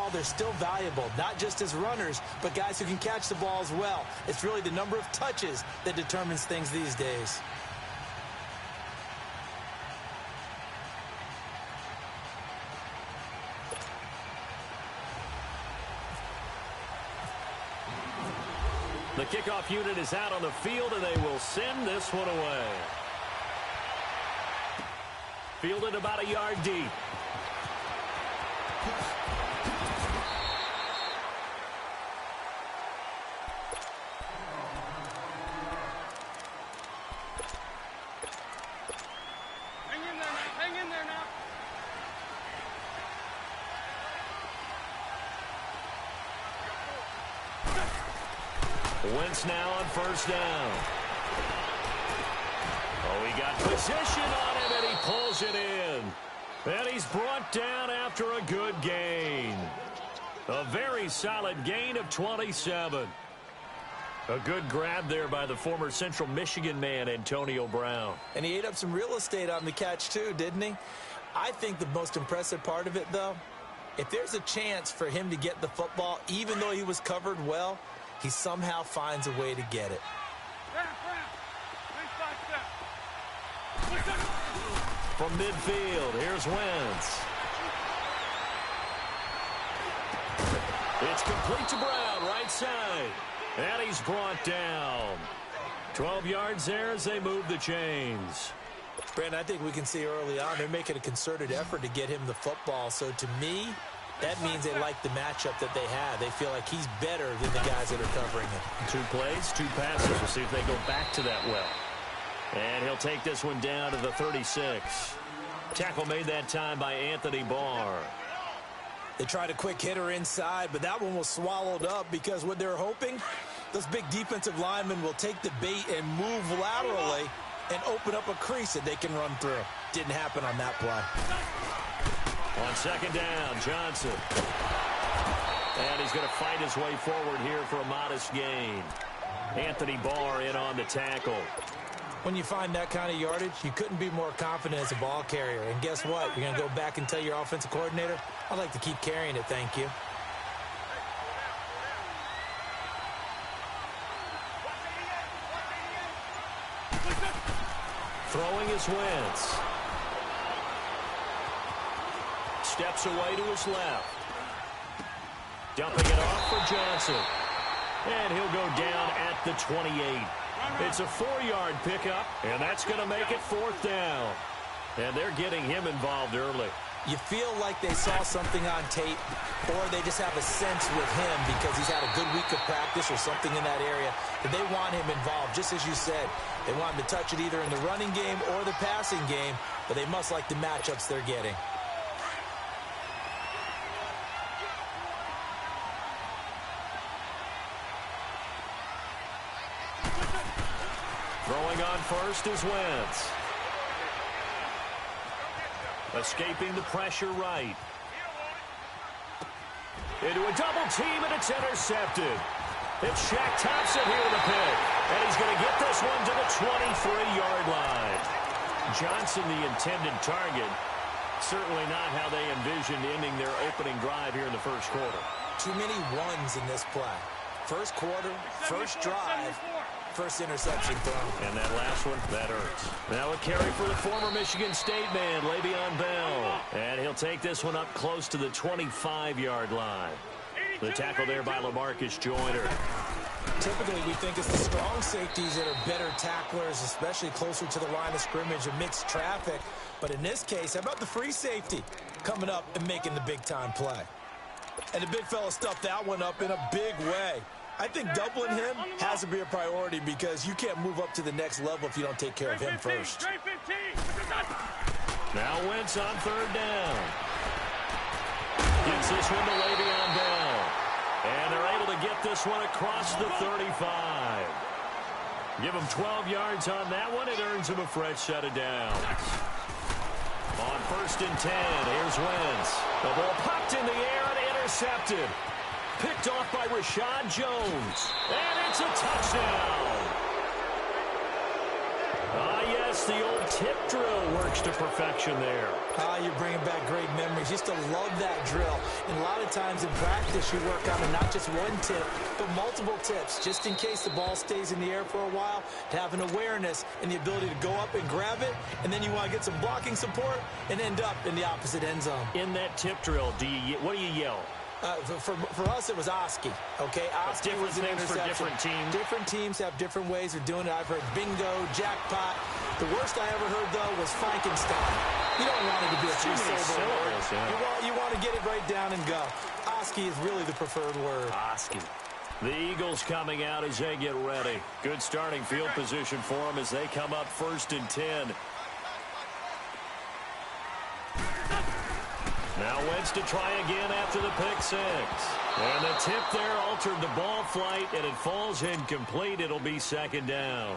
ball, they're still valuable, not just as runners, but guys who can catch the ball as well. It's really the number of touches that determines things these days. The kickoff unit is out on the field, and they will send this one away. Fielded about a yard deep. Hang in there now. Wentz now on first down. Oh, he got position on him, and he pulls it in. And he's brought down after a good gain. A very solid gain of 27. A good grab there by the former Central Michigan man, Antonio Brown. And he ate up some real estate on the catch, too, didn't he? I think the most impressive part of it, though, if there's a chance for him to get the football, even though he was covered well, he somehow finds a way to get it. From midfield, here's Wentz. It's complete to Brown, right side. And he's brought down. 12 yards there as they move the chains. Brandon, I think we can see early on they're making a concerted effort to get him the football. So to me, that means they like the matchup that they have. They feel like he's better than the guys that are covering him. 2 plays, 2 passes. We'll see if they go back to that well. And he'll take this one down to the 36. Tackle made that time by Anthony Barr. They tried a quick hitter inside, but that one was swallowed up because what they're hoping, those big defensive linemen will take the bait and move laterally and open up a crease that they can run through. Didn't happen on that play. On second down, Johnson. And he's going to fight his way forward here for a modest gain. Anthony Barr in on the tackle. When you find that kind of yardage, you couldn't be more confident as a ball carrier. And guess what? You're going to go back and tell your offensive coordinator, I'd like to keep carrying it, thank you. Throwing is Wentz. Steps away to his left. Dumping it off for Johnson. And he'll go down at the 28. It's a 4-yard pickup, and that's going to make it 4th down. And they're getting him involved early. You feel like they saw something on tape, or they just have a sense with him because he's had a good week of practice or something in that area that they want him involved. Just as you said, they want him to touch it either in the running game or the passing game, but they must like the matchups they're getting. Throwing on first is Wentz. Escaping the pressure right. Into a double team, and it's intercepted. It's Shaq Thompson here with a pick. And he's going to get this one to the 23-yard line. Johnson, the intended target. Certainly not how they envisioned ending their opening drive here in the first quarter. Too many ones in this play. First quarter, first drive, first interception thrown. And that last one, that hurts. Now a carry for the former Michigan State man, Le'Veon Bell. And he'll take this one up close to the 25-yard line. The tackle there by LaMarcus Joyner. Typically, we think it's the strong safeties that are better tacklers, especially closer to the line of scrimmage amidst traffic. But in this case, how about the free safety coming up and making the big-time play? And the big fella stuffed that one up in a big way. I think doubling him has to be a priority because you can't move up to the next level if you don't take care of him first. Now Wentz on third down. Gets this one to Le'Veon Bell. And they're able to get this one across the 35. Give him 12 yards on that one. It earns him a fresh set of downs. On first and 10, here's Wentz. The ball popped in the air and intercepted. Picked off by Rashad Jones. And it's a touchdown. Yes, the old tip drill works to perfection there. You're bringing back great memories. Used to love that drill. And a lot of times in practice, you work on not just one tip, but multiple tips, just in case the ball stays in the air for a while, to have an awareness and the ability to go up and grab it, and then you want to get some blocking support and end up in the opposite end zone. In that tip drill, what do you yell? For us, it was Oski. Okay, Oski was an interception. For different teams. Different teams have different ways of doing it. I've heard bingo, jackpot. The worst I ever heard, though, was Frankenstein. You don't want it to be a three-syllable word. Yeah. You want to get it right down and go. Oski is really the preferred word. Oski. The Eagles coming out as they get ready. Good starting field position for them as they come up 1st and 10. Now Wentz to try again after the pick six. And the tip there altered the ball flight, and it falls incomplete. It'll be 2nd down.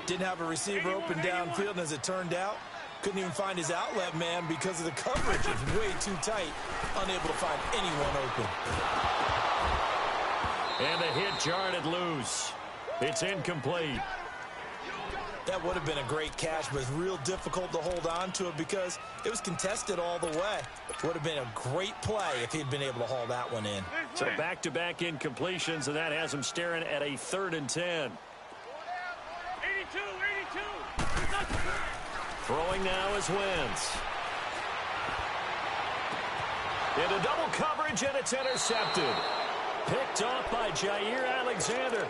Didn't have a receiver open downfield, and as it turned out, couldn't even find his outlet man because of the coverage. It's way too tight, unable to find anyone open. And a hit jarred it loose. It's incomplete. That would have been a great catch, but it's real difficult to hold on to it because it was contested all the way. Would have been a great play if he'd been able to haul that one in. So back-to-back incompletions, and that has him staring at a 3rd and 10. 82. Throwing now is Wentz. Into double coverage, and it's intercepted. Picked off by Jair Alexander.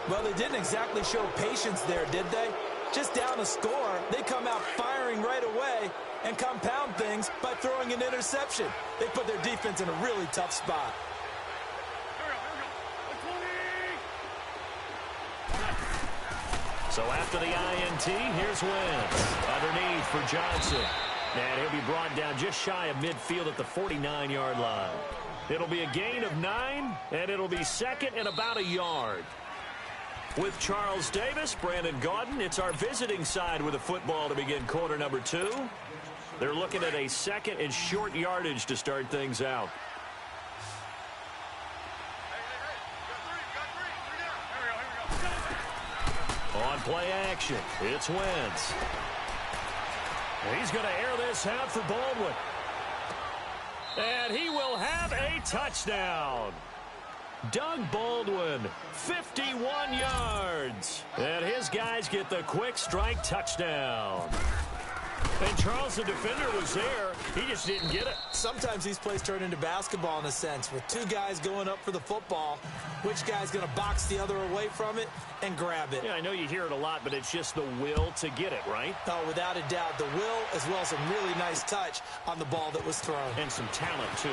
Well, they didn't exactly show patience there, did they? Just down a score, they come out firing right away and compound things by throwing an interception. They put their defense in a really tough spot. So after the INT, here's Wentz. Underneath for Johnson. And he'll be brought down just shy of midfield at the 49-yard line. It'll be a gain of 9, and it'll be 2nd and about a yard. With Charles Davis, Brandon Gaudin, it's our visiting side with the football to begin quarter number 2. They're looking at a 2nd and short yardage to start things out. On play action, it's Wentz. He's going to air this out for Baldwin. And he will have a touchdown. Doug Baldwin, 51 yards. And his guys get the quick strike touchdown. And Charles, the defender, was there. He just didn't get it. Sometimes these plays turn into basketball in a sense, with two guys going up for the football. Which guy's going to box the other away from it and grab it? Yeah, I know you hear it a lot, but it's just the will to get it, right? Oh, without a doubt. The will, as well as some really nice touch on the ball that was thrown. And some talent, too.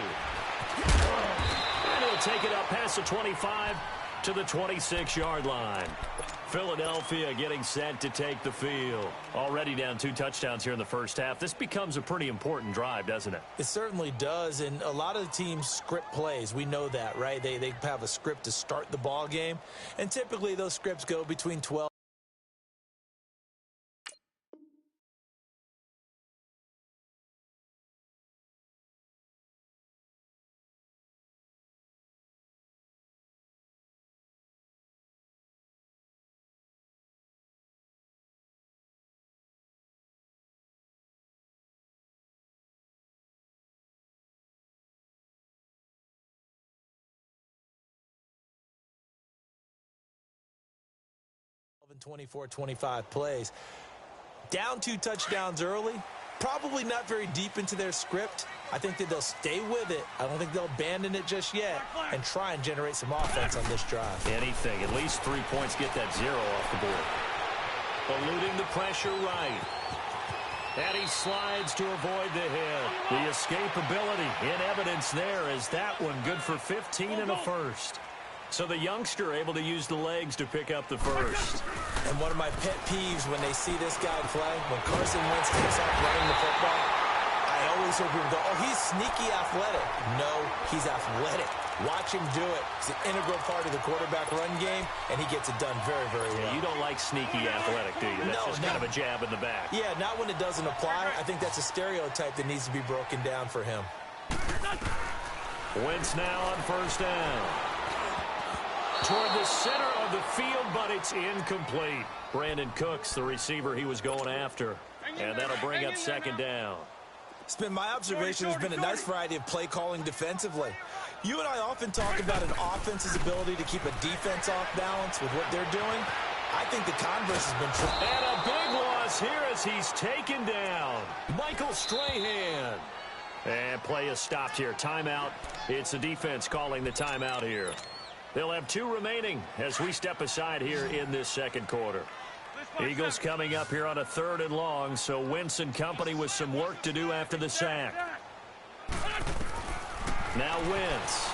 And he'll take it up past the 25 to the 26-yard line. Philadelphia getting set to take the field. Already down 2 touchdowns here in the first half. This becomes a pretty important drive, doesn't it? It certainly does, and a lot of the teams script plays. We know that, right? They have a script to start the ball game, and typically those scripts go between 12. And 24-25 plays. Down 2 touchdowns early. Probably not very deep into their script. I think that they'll stay with it. I don't think they'll abandon it just yet and try and generate some offense on this drive. Anything. At least 3 points get that 0 off the board. Eluding the pressure right. And he slides to avoid the hit. The escapability in evidence there is that one good for 15 and a first. So the youngster able to use the legs to pick up the first. And one of my pet peeves when they see this guy play, when Carson Wentz takes off running the football, I always hear people go, oh, he's sneaky athletic. No, he's athletic. Watch him do it. It's an integral part of the quarterback run game, and he gets it done very, very well. Yeah, you don't like sneaky athletic, do you? That's just kind of a jab in the back. Yeah, not when it doesn't apply. I think that's a stereotype that needs to be broken down for him. Wentz now on first down. toward the center of the field, but it's incomplete. Brandon Cooks, the receiver he was going after. And that'll bring up second down. It's been my observation there's been a nice variety of play calling defensively. You and I often talk about an offense's ability to keep a defense off balance with what they're doing. I think the converse has been true. And a big loss here as he's taken down. Michael Strahan. And play is stopped here. Timeout. It's the defense calling the timeout here. They'll have 2 remaining as we step aside here in this second quarter. Eagles coming up here on a 3rd and long, so Wentz and company with some work to do after the sack. Now Wentz.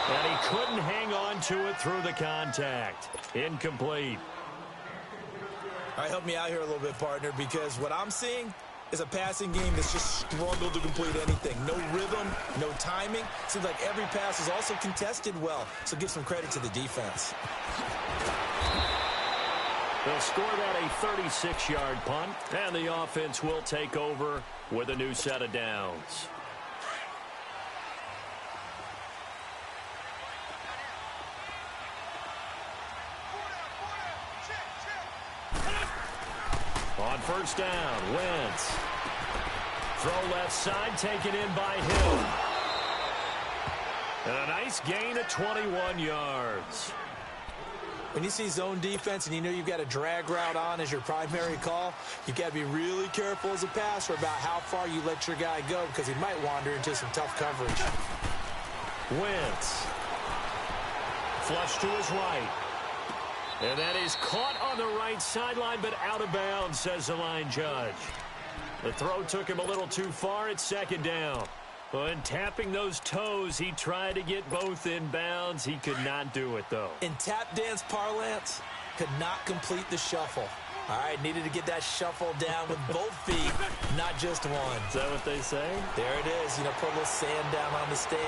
And he couldn't hang on to it through the contact. Incomplete. All right, help me out here a little bit, partner, because what I'm seeing is a passing game that's just struggled to complete anything. No rhythm, no timing. Seems like every pass is also contested well, so give some credit to the defense. They'll score that a 36-yard punt, and the offense will take over with a new set of downs. On first down, Wentz. Throw left side, taken in by Hill. And a nice gain of 21 yards. When you see zone defense and you know you've got a drag route on as your primary call, you've got to be really careful as a passer about how far you let your guy go because he might wander into some tough coverage. Wentz. Flush to his right. And that is caught on the right sideline, but out of bounds, says the line judge. The throw took him a little too far at second down. When tapping those toes, he tried to get both in bounds. He could not do it, though. In tap dance parlance, could not complete the shuffle. All right, needed to get that shuffle down with both feet, not just one. Is that what they say? There it is. You know, put a little sand down on the stage.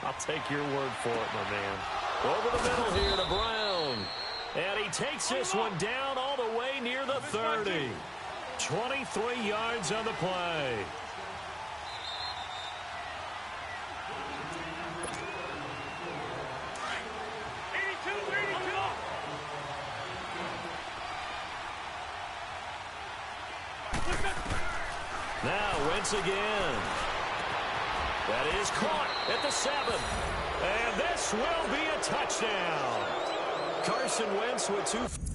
I'll take your word for it, my man. Over the middle here to Brown. And he takes this one down all the way near the 30. 23 yards on the play. Now Wentz again. That is caught at the 7. And this will be a touchdown. Carson Wentz with 2.